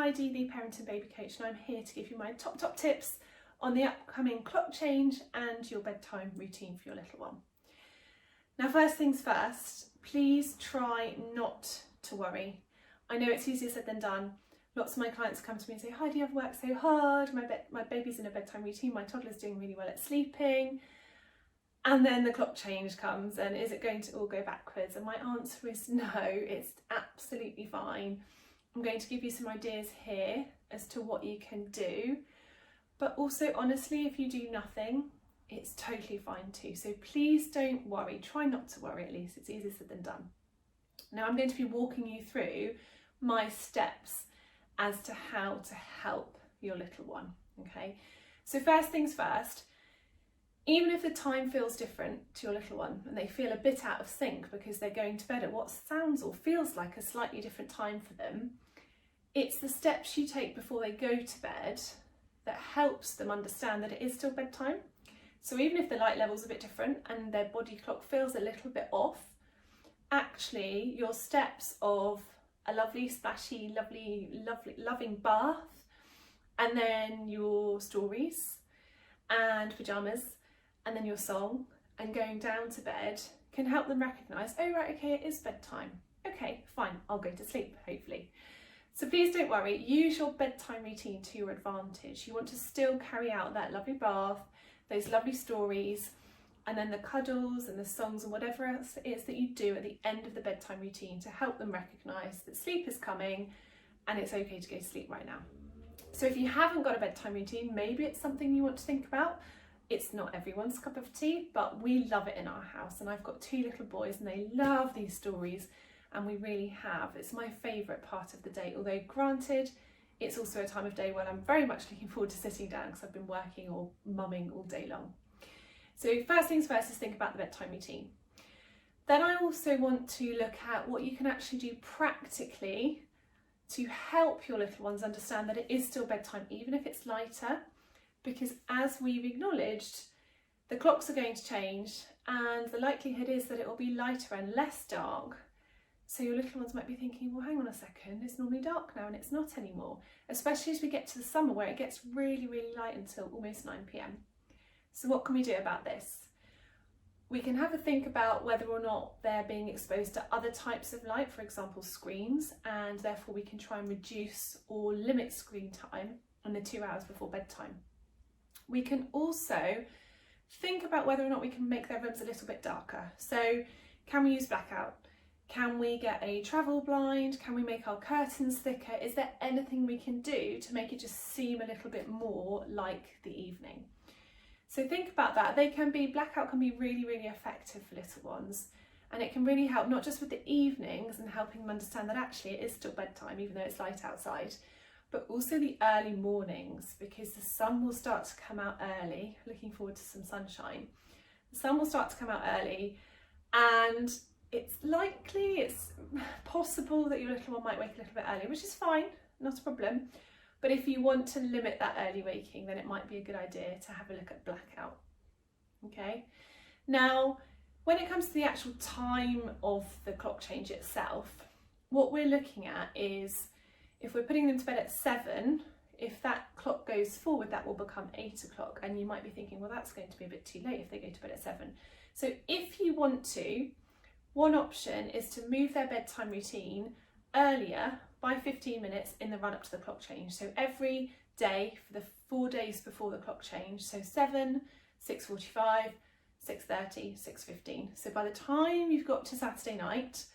Heidi, the Parent and Baby Coach, and I'm here to give you my top tips on the upcoming clock change and your bedtime routine for your little one. Now, first things first, please try not to worry. I know it's easier said than done. Lots of my clients come to me and say, Heidi, I've worked so hard, my baby's in a bedtime routine, my toddler's doing really well at sleeping, and then the clock change comes, and is it going to all go backwards? And my answer is no, it's absolutely fine. I'm going to give you some ideas here as to what you can do, but also honestly, if you do nothing, it's totally fine too. So please don't worry, try not to worry at least, it's easier said than done. Now I'm going to be walking you through my steps as to how to help your little one, okay? So first things first, even if the time feels different to your little one and they feel a bit out of sync because they're going to bed at what sounds or feels like a slightly different time for them, it's the steps you take before they go to bed that helps them understand that it is still bedtime. So even if the light level's a bit different and their body clock feels a little bit off, actually your steps of a lovely, splashy, loving bath, and then your stories and pyjamas, and then your song and going down to bed can help them recognise, oh right, okay, it is bedtime. Okay, fine, I'll go to sleep, hopefully. So please don't worry, use your bedtime routine to your advantage. You want to still carry out that lovely bath, those lovely stories, and then the cuddles and the songs and whatever else it is that you do at the end of the bedtime routine to help them recognise that sleep is coming and it's okay to go to sleep right now. So if you haven't got a bedtime routine, maybe it's something you want to think about. It's not everyone's cup of tea, but we love it in our house, and I've got 2 little boys and they love these stories, and we really have. It's my favourite part of the day, although granted, it's also a time of day when I'm very much looking forward to sitting down because I've been working or mumming all day long. So first things first is think about the bedtime routine. Then I also want to look at what you can actually do practically to help your little ones understand that it is still bedtime, even if it's lighter, because as we've acknowledged, the clocks are going to change and the likelihood is that it will be lighter and less dark. So your little ones might be thinking, well, hang on a second, it's normally dark now and it's not anymore, especially as we get to the summer where it gets really, really light until almost 9 p.m. So what can we do about this? We can have a think about whether or not they're being exposed to other types of light, for example, screens, and therefore we can try and reduce or limit screen time in the 2 hours before bedtime. We can also think about whether or not we can make their rooms a little bit darker. So can we use blackout? Can we get a travel blind? Can we make our curtains thicker? Is there anything we can do to make it just seem a little bit more like the evening? So think about that. Blackout can be really, really effective for little ones, and it can really help not just with the evenings and helping them understand that actually it is still bedtime even though it's light outside, but also the early mornings, because the sun will start to come out early. Looking forward to some sunshine. The sun will start to come out early, and it's possible that your little one might wake a little bit early, which is fine, not a problem. But if you want to limit that early waking, then it might be a good idea to have a look at blackout. Okay. Now, when it comes to the actual time of the clock change itself, what we're looking at is, if we're putting them to bed at 7, if that clock goes forward, that will become 8 o'clock. And you might be thinking, well, that's going to be a bit too late if they go to bed at 7. So if you want to, one option is to move their bedtime routine earlier by 15 minutes in the run up to the clock change. So every day for the 4 days before the clock change, so 7, 6:45, 6:30, 6:15. So by the time you've got to Saturday night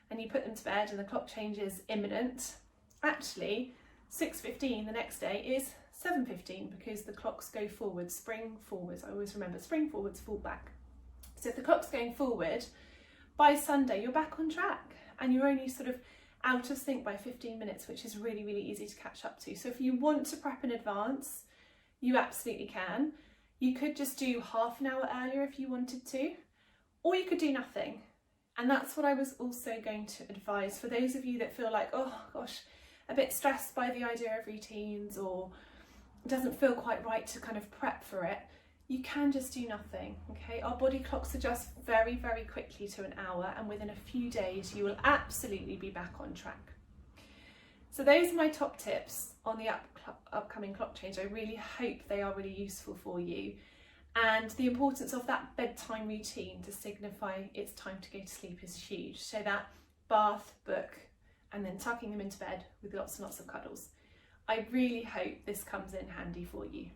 and you put them to bed and the clock change is imminent, actually 6:15 the next day is 7:15, because the clocks go forward, spring forwards. I always remember spring forwards, fall back. So if the clock's going forward, by Sunday you're back on track and you're only sort of out of sync by 15 minutes, which is really, really easy to catch up to. So if you want to prep in advance, you absolutely can. You could just do half an hour earlier if you wanted to, or you could do nothing. And that's what I was also going to advise for those of you that feel like, oh gosh, a bit stressed by the idea of routines, or it doesn't feel quite right to kind of prep for it. You can just do nothing, okay? Our body clocks adjust very, very quickly to an hour, and within a few days you will absolutely be back on track. So those are my top tips on the upcoming clock change. I really hope they are really useful for you. And the importance of that bedtime routine to signify it's time to go to sleep is huge. So that bath, book, and then tucking them into bed with lots and lots of cuddles. I really hope this comes in handy for you.